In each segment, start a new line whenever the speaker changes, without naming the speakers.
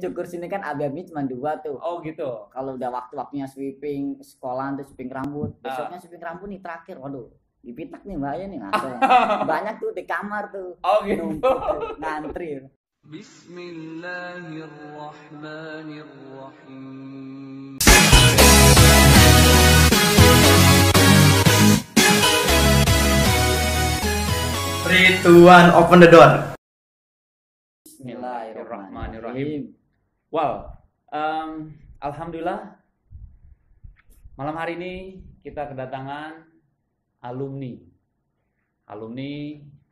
cukur sini kan abi-abi cuma 2 tuh.
Oh gitu.
Kalau udah waktu-waktunya sweeping sekolahan tuh sweeping rambut, besoknya sweeping rambut nih terakhir, waduh dipitak nih bahaya nih langsung. Banyak tuh di kamar tuh.
Oh gitu.
Numpuk tuh, ngantri.
Bismillahirrahmanirrahim.
Rituan open the door.
Bismillahirrahmanirrahim.
Wow, alhamdulillah malam hari ini kita kedatangan alumni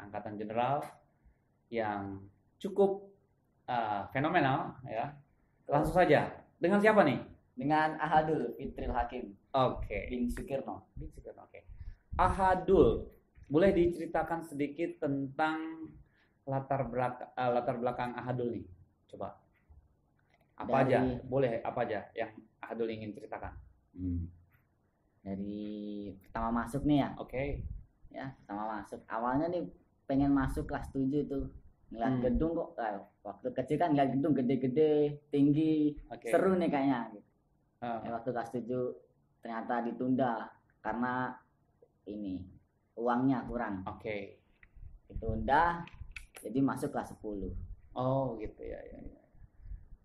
Angkatan General yang cukup fenomenal ya. Langsung saja, dengan siapa nih?
Dengan Ahadul Fitril Hakim
Oke.
bin Sukirno.
Oke. Ahadul, boleh diceritakan sedikit tentang latar belakang Ahadul nih? Coba. Apa aja? Boleh apa aja yang Ahadul ingin ceritakan?
Dari pertama masuk nih ya.
Oke.
Ya, pertama masuk. Awalnya nih pengen masuk kelas 7 tuh. Ngeliat gedung kok, waktu kecil kan ngeliat gedung gede-gede, tinggi, seru nih kayaknya. Gitu. Waktu kelas 7 ternyata ditunda karena ini uangnya kurang.
Oke.
Ditunda, jadi masuk kelas 10.
Oh gitu ya.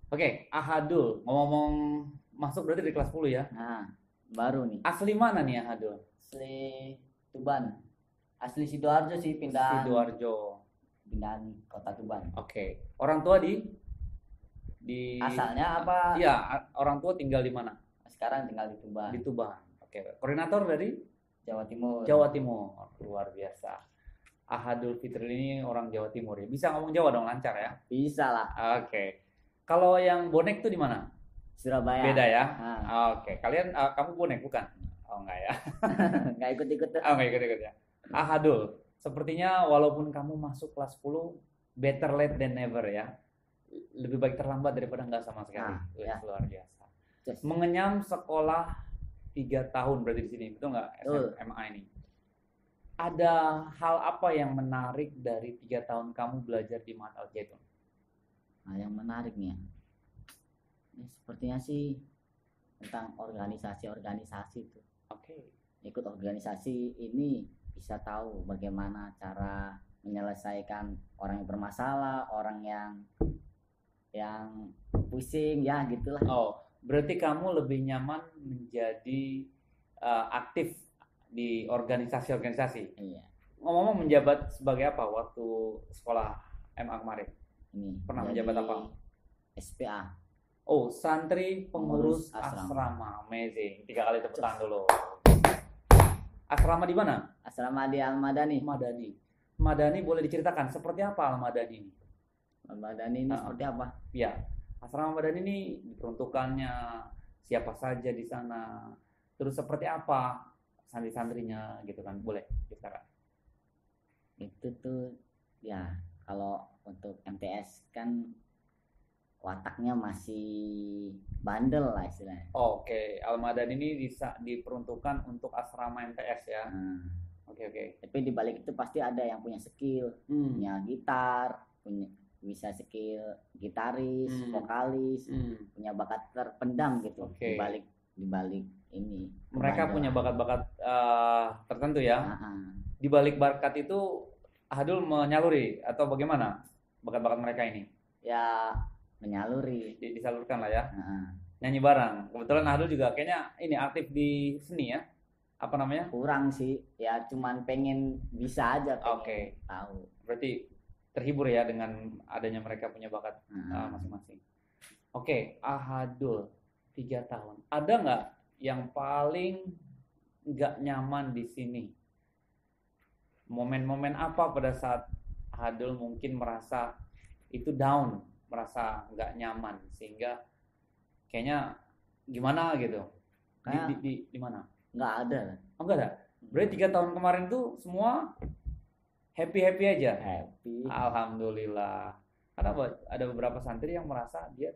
Oke, Ahadul, ngomong masuk berarti di kelas 10 ya?
Nah, baru nih.
Asli mana nih Ahadul?
Asli Tuban. Asli Sidoarjo sih, pindahan kota Tuban.
Oke. Orang tua di
asalnya apa?
Iya, orang tua tinggal di mana?
Sekarang tinggal di Tuban.
Di Tuban. Oke. Koordinator dari
Jawa Timur.
Luar biasa. Ahadul Fitril ini orang Jawa Timur ya. Bisa ngomong Jawa dong, lancar ya?
Bisa lah.
Oke. Kalau yang bonek tuh di mana?
Surabaya.
Beda ya? Oke. Kalian kamu bonek bukan? Oh enggak ya.
Enggak ikut-ikut.
Enggak ikut-ikut ya. Ahadul, sepertinya walaupun kamu masuk kelas 10, better late than never ya. Lebih baik terlambat daripada enggak sama sekali.
Ya.
Luar biasa. Mengenyam sekolah 3 tahun berarti di sini, betul enggak? SMA ini. Ada hal apa yang menarik dari 3 tahun kamu belajar di Mahat Al Zaitun?
Yang menarik nih ya. Sepertinya sih tentang organisasi itu.
Oke.
Ikut organisasi ini bisa tahu bagaimana cara menyelesaikan orang yang bermasalah, orang yang pusing ya gitulah.
Oh, berarti kamu lebih nyaman menjadi aktif di organisasi-organisasi.
Iya.
Ngomong-ngomong menjabat sebagai apa waktu sekolah MA kemarin? Pernah menjabat apa?
SPA.
Oh, santri pengurus asrama. Amazing. 3 kali tepuk tangan dulu. Asrama di mana?
Asrama di Al-Madani.
Madani boleh diceritakan seperti apa Al-Madani ini?
Al-Madani ini seperti apa?
Iya. Asrama Madani ini diperuntukannya siapa saja di sana. Terus seperti apa santri-santrinya gitu kan? Boleh ceritakan.
Itu tuh ya kalau untuk MTS kan wataknya masih bandel lah istilahnya.
Oke, Al-Madani ini diperuntukkan untuk asrama MTS ya. Oke.
Tapi di balik itu pasti ada yang punya skill, punya gitar, bisa skill gitaris, vokalis, punya bakat terpendam gitu. Di balik ini.
Mereka punya bakat-bakat tertentu ya. Di balik bakat itu Ahadul menyaluri atau bagaimana bakat-bakat mereka ini?
Ya menyaluri,
disalurkan lah ya. Nyanyi bareng. Kebetulan Ahadul juga kayaknya ini aktif di seni ya. Apa namanya?
Kurang sih. Ya cuman pengen bisa aja.
Oke.
Tahu.
Berarti terhibur ya dengan adanya mereka punya bakat masing-masing. Oke, Ahadul 3 tahun. Ada nggak yang paling nggak nyaman di sini? Momen-momen apa pada saat Ahadul mungkin merasa itu down, merasa nggak nyaman sehingga kayaknya gimana gitu? Di mana?
Nggak ada.
Oh, nggak ada. Berarti 3 tahun kemarin tuh semua happy aja.
Happy.
Alhamdulillah. Karena ada beberapa santri yang merasa dia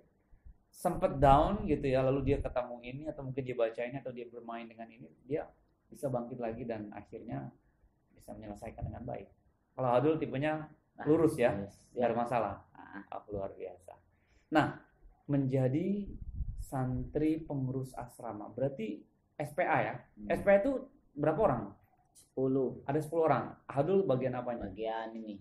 sempet down gitu ya, lalu dia ketemu ini atau mungkin dia baca ini atau dia bermain dengan ini, dia bisa bangkit lagi dan akhirnya bisa menyelesaikan dengan baik. Kalau Ahadul tipenya lurus ya, biar masalah. Luar biasa. Nah, menjadi santri pengurus asrama. Berarti SPA ya? SPA itu berapa orang?
10.
Ada 10 orang. Ahadul bagian apanya?
Bagian ini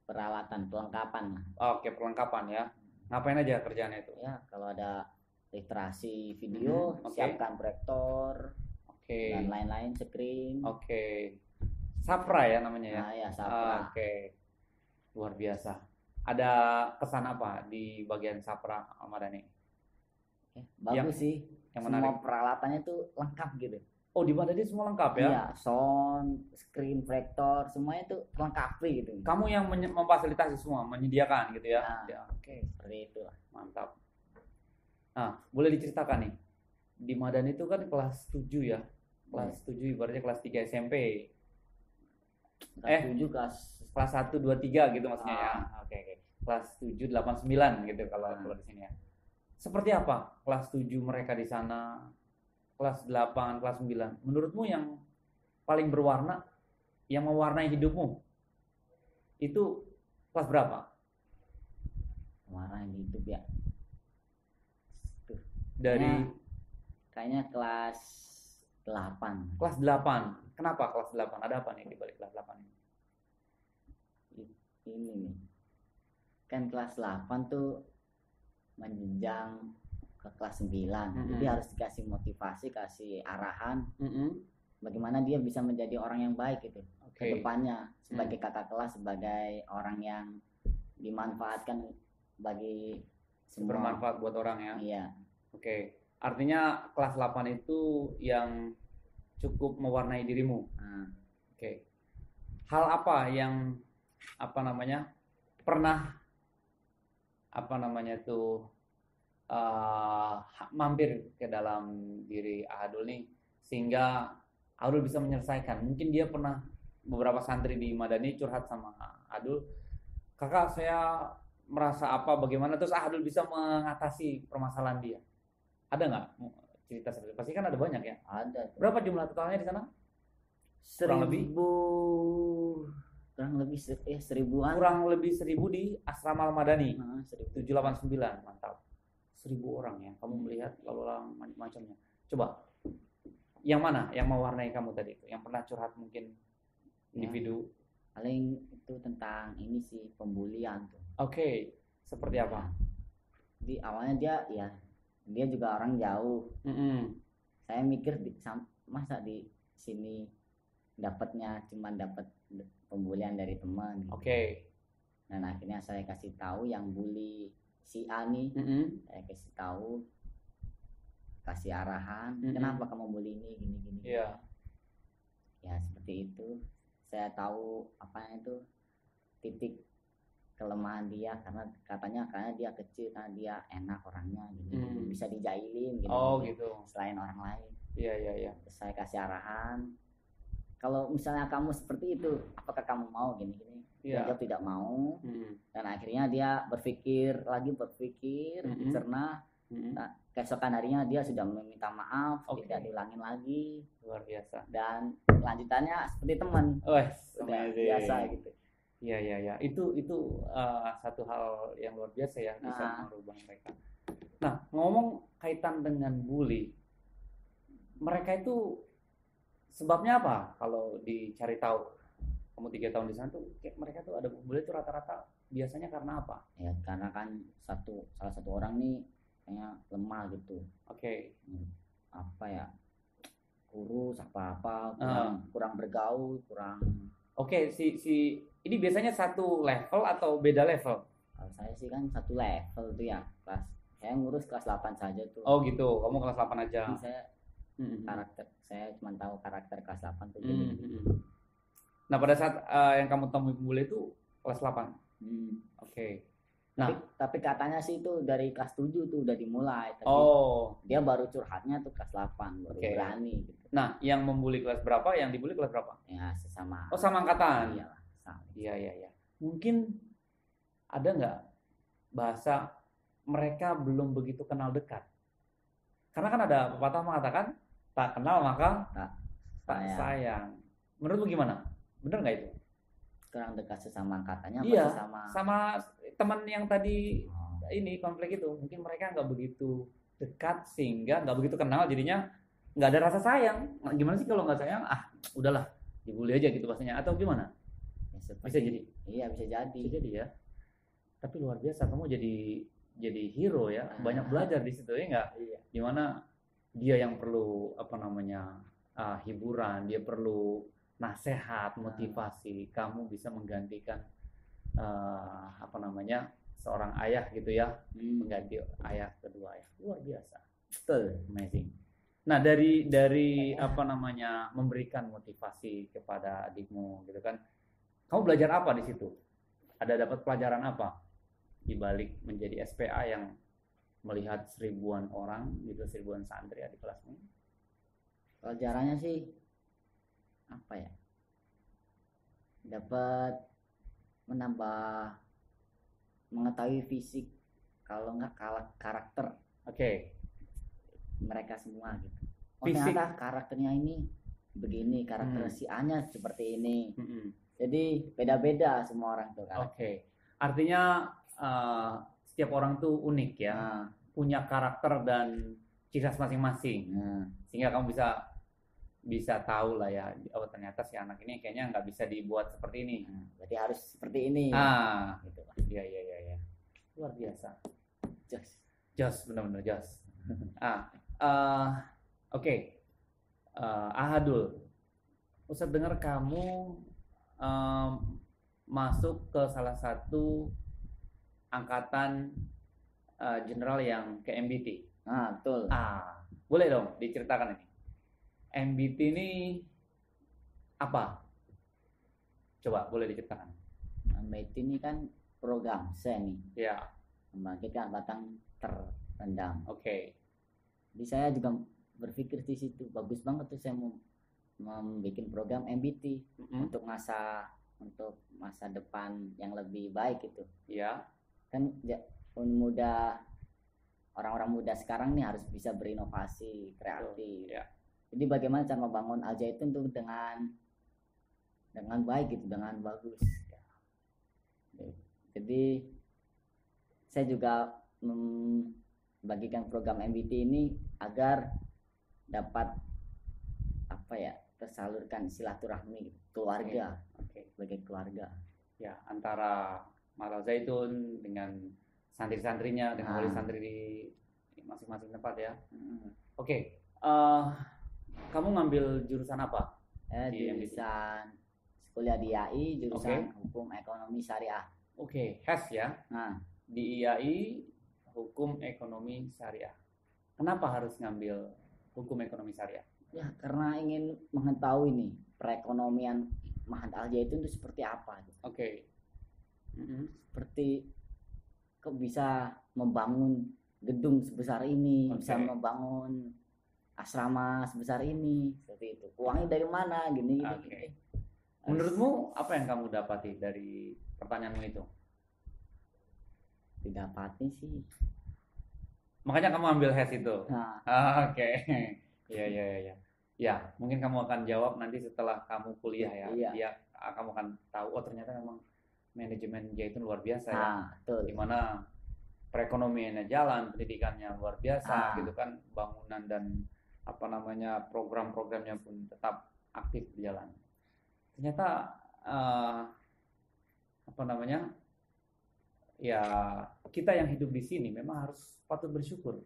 peralatan, perlengkapan lah.
Oke, perlengkapan ya. Ngapain aja kerjaannya itu?
Ya, kalau ada literasi video, siapkan proyektor, dan lain-lain, screen.
Sapra ya namanya ya?
Nah, ya, Sapra.
Luar biasa. Ada kesan apa di bagian Sapra, Ahmad Dhani?
Bagus sih.
Yang
semua
menarik.
peralatannya tuh lengkap gitu.
Oh, di Ahmad Dhani semua lengkap ya?
Iya, sound, screen, proyektor, semuanya tuh lengkap gitu.
Kamu yang memfasilitasi semua, menyediakan gitu ya?
Ya, seperti itu lah.
Mantap. Nah, boleh diceritakan nih. Di Madani itu kan kelas 7 ya. Kelas 7 ibaratnya kelas 3 SMP.
Kelas 7
kelas 1 2 3 gitu maksudnya ya. Oke. Kelas 7 8 9 gitu kalau di sini ya. Seperti apa kelas 7 mereka di sana? Kelas 8, kelas 9. Menurutmu yang paling berwarna, yang mewarnai hidupmu, itu kelas berapa?
Mewarnai hidup ya. Kayaknya kelas 8.
Kelas 8. Kenapa kelas 8? Ada apa nih di balik kelas 8 ini?
Ini nih. Kan kelas 8 tuh menjenjang ke kelas 9. Jadi harus dikasih motivasi, kasih arahan. Bagaimana dia bisa menjadi orang yang baik gitu ke depannya, sebagai kakak kelas, sebagai orang yang dimanfaatkan bagi semua.
Bermanfaat buat orang ya.
Iya.
Artinya kelas 8 itu yang cukup mewarnai dirimu. Hal apa yang pernah mampir ke dalam diri Ahadul nih sehingga Ahadul bisa menyelesaikan? Mungkin dia pernah, beberapa santri di Madani curhat sama Ahadul, kakak saya merasa bagaimana, terus Ahadul bisa mengatasi permasalahan dia. Ada nggak cerita seperti itu? Pasti kan ada banyak ya.
Ada.
Berapa jumlah totalnya di sana? Kurang lebih
1000-an.
Kurang lebih 1000 di Asrama Al-Madani. 789, mantap. 1000 orang ya. Kamu melihat lalu macamnya. Coba, yang mana yang mewarnai kamu tadi itu? Yang pernah curhat mungkin individu?
Paling itu tentang ini sih, pembulian tuh.
Seperti apa?
Di awalnya dia juga orang jauh. Saya mikir masa di sini dapatnya cuma dapat pembulian dari teman. Dan akhirnya saya kasih tahu yang bully si A nih. Saya kasih tahu, kasih arahan, kenapa kamu bully ini gini. Ya seperti itu. Saya tahu titik kelemahan dia, karena dia kecil, karena dia enak orangnya gini, bisa dijailin gitu. Selain orang lain.
Iya.
Saya kasih arahan, kalau misalnya kamu seperti itu, apakah kamu mau gini? Dia tidak mau. Dan akhirnya dia berpikir, cerna. Nah, keesokan harinya dia sudah meminta maaf, tidak diulangin lagi.
Luar biasa.
Dan lanjutannya seperti teman. Sudah biasa gitu.
Iya. Itu satu hal yang luar biasa ya, bisa merubah mereka. Nah, ngomong kaitan dengan bully, mereka itu sebabnya apa? Kalau dicari tahu, kamu 3 tahun di sana tuh, mereka tuh ada bully itu rata-rata biasanya karena apa?
Ya karena kan salah satu orang nih kayaknya lemah gitu. Kurus kurang bergaul, kurang.
Ini biasanya satu level atau beda level?
Kalau saya sih kan satu level tuh ya, saya ngurus kelas 8 saja tuh.
Gitu, kamu kelas 8 aja.
Jadi saya cuma tahu karakter kelas 8 tuh.
Nah, pada saat yang kamu temui pembuli itu kelas 8. Nah,
tapi katanya sih itu dari kelas 7 tuh udah dimulai. Tapi dia baru curhatnya tuh kelas 8, baru berani gitu.
Nah, yang membuli kelas berapa, yang dibully kelas berapa?
Ya sesama.
Sama angkatan.
Iyalah, sama.
Iya. Mungkin ada nggak bahasa mereka belum begitu kenal dekat? Karena kan ada pepatah mengatakan tak kenal maka tak sayang. Menurutmu gimana? Bener nggak itu?
Kurang dekat sesama angkatannya?
Iya, sama teman yang tadi ini konflik itu. Mungkin mereka nggak begitu dekat sehingga nggak begitu kenal, jadinya nggak ada rasa sayang. Nah, gimana sih kalau nggak sayang? Udahlah, dibully aja gitu pastinya. Atau gimana?
Ya,
Bisa jadi.
Iya, bisa jadi.
Bisa jadi ya. Tapi luar biasa, kamu jadi hero ya. Banyak belajar di situ ya nggak?
Iya.
Dimana dia yang perlu hiburan, dia perlu nasihat, motivasi. Kamu bisa menggantikan seorang ayah gitu ya, mengganti ayah kedua ayah. Luar biasa.
Betul.
Amazing. Nah, dari memberikan motivasi kepada adikmu gitu kan. Kamu belajar apa di situ? Ada dapat pelajaran apa di balik menjadi SPA yang melihat ribuan orang gitu, ribuan santri di kelasmu?
Pelajarannya sih apa ya? Dapat menambah mengetahui fisik, kalau enggak karakter.
Oke.
Mereka semua gitu.
Fisik.
Ternyata karakternya ini begini, karakter si A-nya seperti ini. Jadi beda-beda semua orang tuh.
Oke. Artinya setiap orang tuh unik ya, punya karakter dan ciri khas masing-masing. Sehingga kamu bisa tahu lah ya, ternyata si anak ini kayaknya nggak bisa dibuat seperti ini.
Berarti harus seperti ini.
Gitu. Iya. Luar biasa. Jos, benar-benar jos. Oke. Ahadul, Ustadz dengar kamu masuk ke salah satu angkatan general yang ke MBT.
Betul.
Boleh dong diceritakan ini. MBT ini apa? Coba boleh diceritakan.
MBT ini kan program nih.
Ya.
Membangkitkan batang terendam.
Oke.
Jadi saya juga berpikir di situ, bagus banget tuh saya mau membuat program MBT untuk masa depan yang lebih baik gitu.
Ya.
Kan orang-orang muda sekarang nih harus bisa berinovasi, kreatif.
Ya.
Jadi bagaimana cara membangun Al Zaitun tuh dengan baik gitu, dengan bagus. Jadi saya juga membagikan program MBT ini agar dapat tersalurkan silaturahmi keluarga. Sebagai keluarga.
Ya, antara Al Zaitun dengan santri-santrinya, dengan wali santri di masing-masing tempat ya. Oke. Kamu ngambil jurusan apa?
Jurusan kuliah di IAI, jurusan Hukum Ekonomi Syariah.
Oke, HES ya. Di IAI Hukum Ekonomi Syariah. Kenapa harus ngambil Hukum Ekonomi Syariah?
Ya, karena ingin mengetahui nih perekonomian Mahat Al Zaitun itu seperti apa.
Oke.
Seperti kok bisa membangun gedung sebesar ini, bisa membangun asrama sebesar ini, seperti itu. Uangnya dari mana, gini.
Menurutmu apa yang kamu dapati dari pertanyaanmu itu?
Didapati sih.
Makanya kamu ambil HES itu. Oke. Iya. Ya, mungkin kamu akan jawab nanti setelah kamu kuliah ya. Iya. Kamu akan tahu, ternyata memang manajemen Zaitun luar biasa ya.
Betul.
Dimana perekonomiannya jalan, pendidikannya luar biasa gitu kan, bangunan dan program-programnya pun tetap aktif berjalan. Ternyata ya kita yang hidup di sini memang harus patut bersyukur.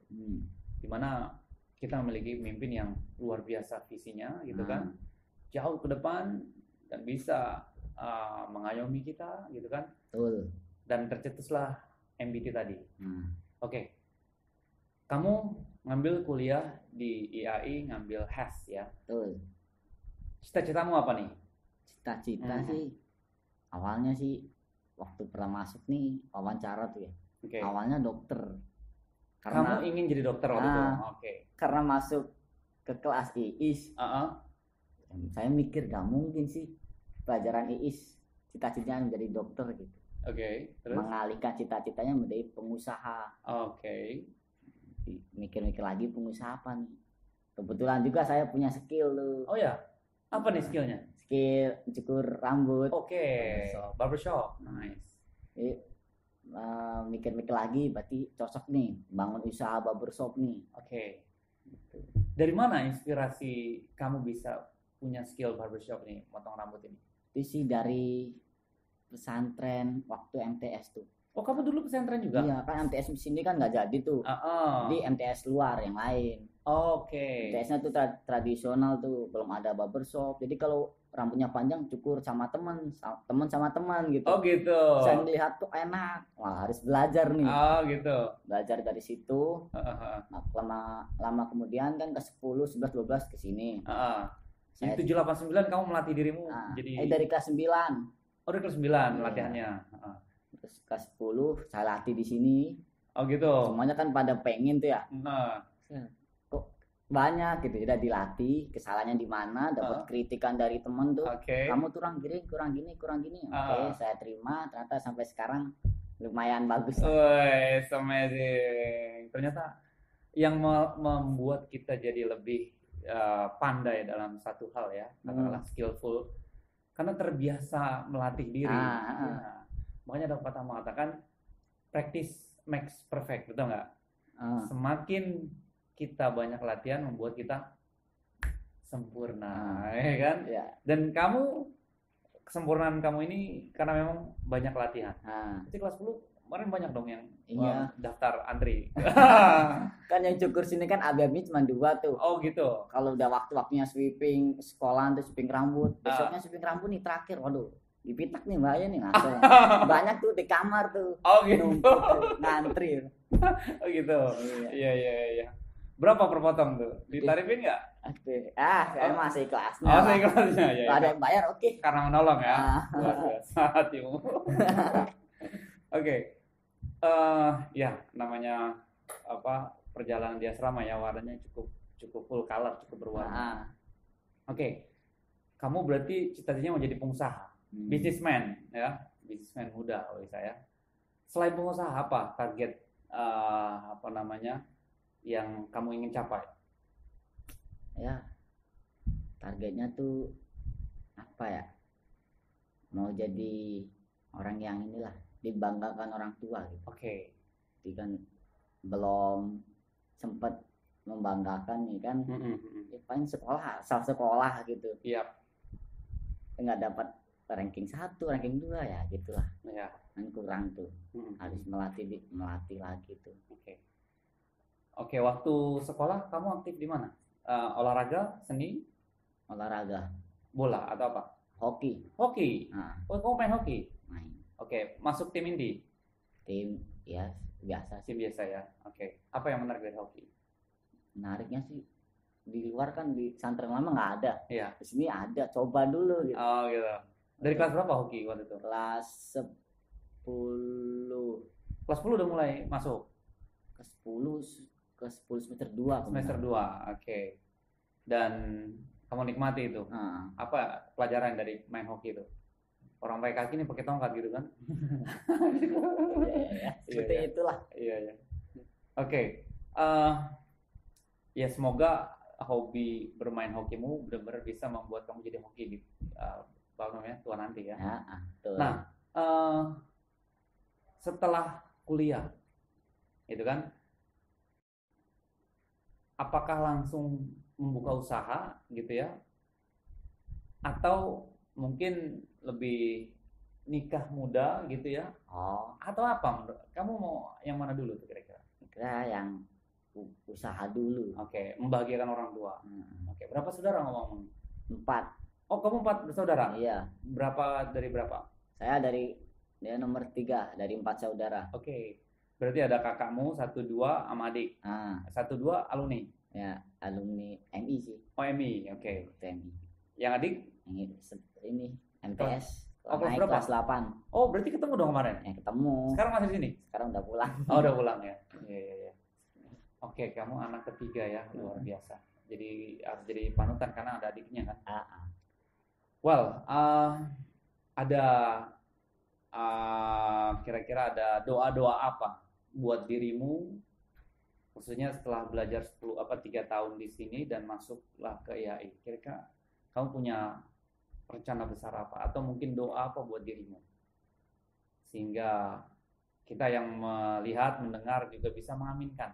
Dimana kita memiliki pemimpin yang luar biasa visinya gitu kan, jauh ke depan dan bisa mengayomi kita gitu kan.
Betul.
Dan tercetuslah MBT tadi. Oke. Kamu ngambil kuliah di IAI, ngambil HES ya.
Betul.
Cita-citamu apa nih?
Cita-cita sih awalnya sih waktu pernah masuk nih wawancara tuh ya. Awalnya dokter.
Kamu ingin jadi dokter waktu itu?
Karena masuk ke kelas IIS. Saya mikir gak mungkin sih pelajaran IIS cita-citanya menjadi dokter gitu.
Terus?
Mengalihkan cita-citanya menjadi pengusaha. Mikir-mikir lagi pengusaha apa nih. Kebetulan juga saya punya skill tuh.
Oh ya? Apa nih skillnya?
Skill cukur rambut.
Barbershop. Nice.
mikir-mikir lagi, berarti cocok nih bangun usaha barbershop nih.
Oke. Dari mana inspirasi kamu bisa punya skill barbershop nih, potong rambut ini?
Itu sih dari pesantren waktu MTS tuh.
Oh, kamu dulu pesantren juga?
Iya, kan MTS di sini kan nggak jadi tuh. Di MTS luar yang lain.
Oke.
MTS-nya tuh tradisional tuh, belum ada barbershop. Jadi kalau rambutnya panjang cukur sama teman sama teman gitu.
Oh gitu.
Saya lihat tuh enak. Wah, harus belajar nih.
Oh gitu.
Belajar dari situ. Nah, lama kemudian kan ke 10, 11, 12 ke sini.
Jadi 7, 8, 9 kamu melatih dirimu jadi
dari kelas 9.
Oh, dari kelas 9 latihannya.
Terus kelas 10 saya latih di sini.
Oh gitu.
Semuanya kan pada pengen tuh ya. Kok banyak gitu, udah dilatih, kesalahannya di mana, dapat kritikan dari temen tuh. Kamu tuh kurang gini. Oke, saya terima, ternyata sampai sekarang lumayan bagus.
Wih, amazing. Ternyata yang membuat kita jadi lebih pandai dalam satu hal ya, katakanlah skillful, karena terbiasa melatih diri. Ya. Makanya ada pepatah mengatakan practice makes perfect, betul nggak? Semakin kita banyak latihan membuat kita sempurna, ya kan? Ya. Dan kesempurnaan kamu ini karena memang banyak latihan. Jadi kelas 10 kemarin banyak dong yang daftar antri.
Kan yang cukur sini kan abi-abi cuma 2 tuh.
Oh gitu.
Kalau udah waktunya sweeping sekolah tuh sweeping rambut, besoknya sweeping rambut nih terakhir, waduh. Dipitak nih mbaknya nih langsung. Banyak tuh di kamar tuh.
Oh gitu.
Ngantri.
Oh gitu. Iya. Berapa per potong tuh? Ditarifin nggak?
Saya masih kelasnya.
Oh, masih kelasnya ya.
Kalau ada yang bayar oke.
Karena menolong ya. Luar biasa hatimu. Oke. Ya namanya perjalanan di asrama ya, warnanya cukup full color, cukup berwarna. Oke. Kamu berarti cita-citanya mau jadi pengusaha. Businessman ya, businessman muda oleh saya. Selain pengusaha apa target yang kamu ingin capai?
Ya, targetnya tuh apa ya? Mau jadi orang yang inilah dibanggakan orang tua gitu.
Oke.
Jadi kan belum sempat membanggakan nih kan. Paling asal sekolah gitu.
Iya.
Nggak dapat ranking 1, ranking 2 ya gitulah.
Ya.
Kan kurang tuh. Harus melatih lagi tuh.
Oke, waktu sekolah kamu aktif di mana? Olahraga, seni?
Olahraga.
Bola atau apa?
Hoki.
Oh, kamu main hoki?
Main.
Oke, masuk tim inti?
Tim ya biasa.
Tim biasa ya. Oke. Apa yang menarik dari hoki?
Menariknya sih di luar kan di pesantren lama nggak ada.
Iya.
Di sini ada, coba dulu gitu.
Oh gitu. Dari kelas berapa hoki waktu itu?
Kelas 10.
Kelas 10 udah mulai masuk?
Ke 10 semester 2.
Semester 2, oke. Dan kamu nikmati itu? Apa pelajaran dari main hoki itu? Orang pakai kaki nih pakai tongkat gitu kan?
Seperti itulah.
Iya. Oke. Ya semoga hobi bermain hokimu benar-benar bisa membuat kamu jadi hoki di tua nanti ya. Nah, setelah kuliah, itu kan, apakah langsung membuka usaha gitu ya? Atau mungkin lebih nikah muda gitu ya? Atau apa? Kamu mau yang mana dulu tuh kira-kira?
Kira yang usaha dulu.
Oke, membahagiakan orang tua. Oke, berapa saudara ngomong?
4.
Oh, kamu 4 bersaudara?
Iya.
Dari berapa?
Saya dia nomor 3 dari 4 saudara.
Oke. Berarti ada kakakmu 1, 2 sama adik. 1, 2 alumni.
Ya, alumni MI sih.
Oh, MI. Oke.
MI.
Yang adik?
Ini MTS.
Kelas berapa?
Kelas 8.
Oh, berarti ketemu dong kemarin?
Ya, ketemu.
Sekarang masih di sini?
Sekarang udah pulang.
Oh, udah pulang ya. Iya. Oke, kamu anak ketiga ya, luar biasa. Jadi harus jadi panutan karena ada adiknya kan. Well, ada kira-kira ada doa-doa apa buat dirimu, khususnya setelah belajar 3 tahun di sini dan masuklah ke IAI. Kira-kira kamu punya rencana besar apa atau mungkin doa apa buat dirimu sehingga kita yang melihat, mendengar juga bisa mengaminkan?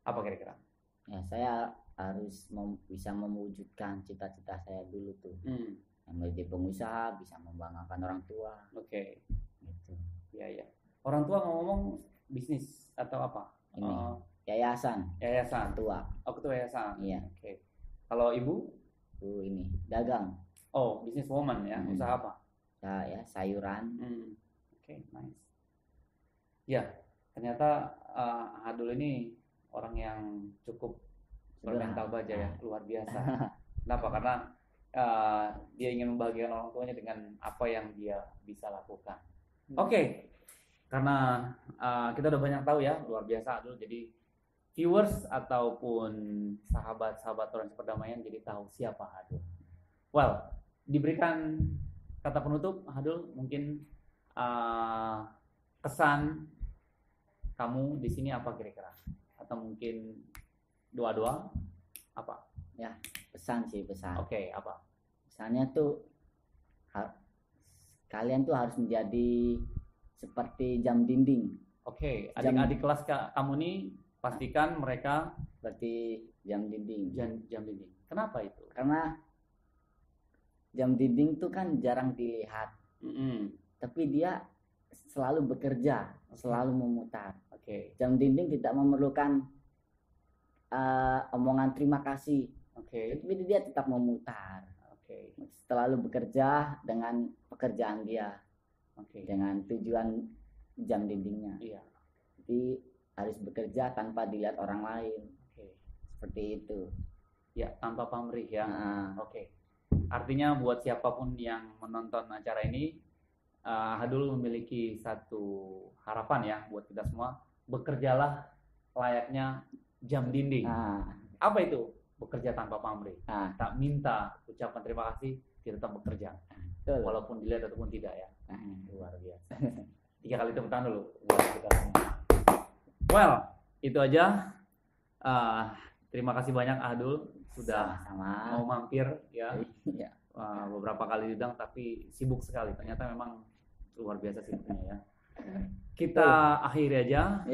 Apa kira-kira?
Ya, saya harus bisa mewujudkan cita-cita saya dulu tuh. Yang menjadi pengusaha, bisa membanggakan orang tua.
Oke.
Gitu.
Iya. Orang tua ngomong bisnis atau apa?
Ini yayasan.
Ketua. Oh, ketua yayasan.
Iya.
Oke. Kalau ibu?
Ini dagang.
Oh, business woman ya. Usaha apa?
Ya, sayuran.
Oke, nice. Ya, ternyata Hadul ini orang yang cukup bermental baja ya, luar biasa. Kenapa? Karena dia ingin membahagiakan orang tuanya dengan apa yang dia bisa lakukan. Oke. Karena kita udah banyak tahu ya, luar biasa Hadul. Jadi viewers ataupun sahabat-sahabat Toleransi Perdamaian jadi tahu siapa Hadul. Well, diberikan kata penutup Hadul, mungkin kesan kamu di sini apa kira-kira? Atau mungkin doa-doa apa?
Ya, pesan.
Oke, apa?
Pesannya tuh kalian tuh harus menjadi seperti jam dinding.
Oke, adik-adik kelas kamu nih pastikan mereka
seperti jam dinding.
Jam dinding. Kenapa itu?
Karena jam dinding tuh kan jarang dilihat. Tapi dia selalu bekerja, selalu memutar.
Oke.
Jam dinding tidak memerlukan omongan terima kasih.
Oke.
Tapi dia tetap memutar.
Oke.
Selalu bekerja dengan pekerjaan dia.
Oke.
Dengan tujuan jam dindingnya.
Iya.
Jadi harus bekerja tanpa dilihat orang lain.
Oke.
Seperti itu.
Ya, tanpa pamrih ya.
Oke.
Artinya buat siapapun yang menonton acara ini, Hadul memiliki satu harapan ya buat kita semua, bekerjalah layaknya jam dinding. Apa itu? Bekerja tanpa pamrih. Tak minta ucapan terima kasih, kita tetap bekerja.
Betul.
Walaupun dilihat ataupun tidak ya. Luar biasa. 3 kali tepuk tangan dulu buat kita semua. Well, itu aja. Terima kasih banyak Hadul sudah mau mampir ya. Beberapa kali diundang tapi sibuk sekali. Ternyata memang luar biasa sibuknya ya. Kita akhiri aja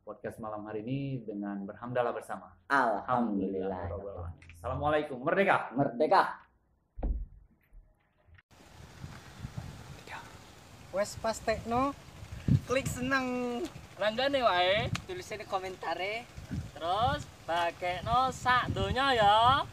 podcast malam hari ini dengan berhamdalah bersama.
Alhamdulillah.
Assalamualaikum. Merdeka.
Merdeka.
Wes pas tekno klik seneng
ranggane wae tulisane komentare terus bagekno sak donya ya.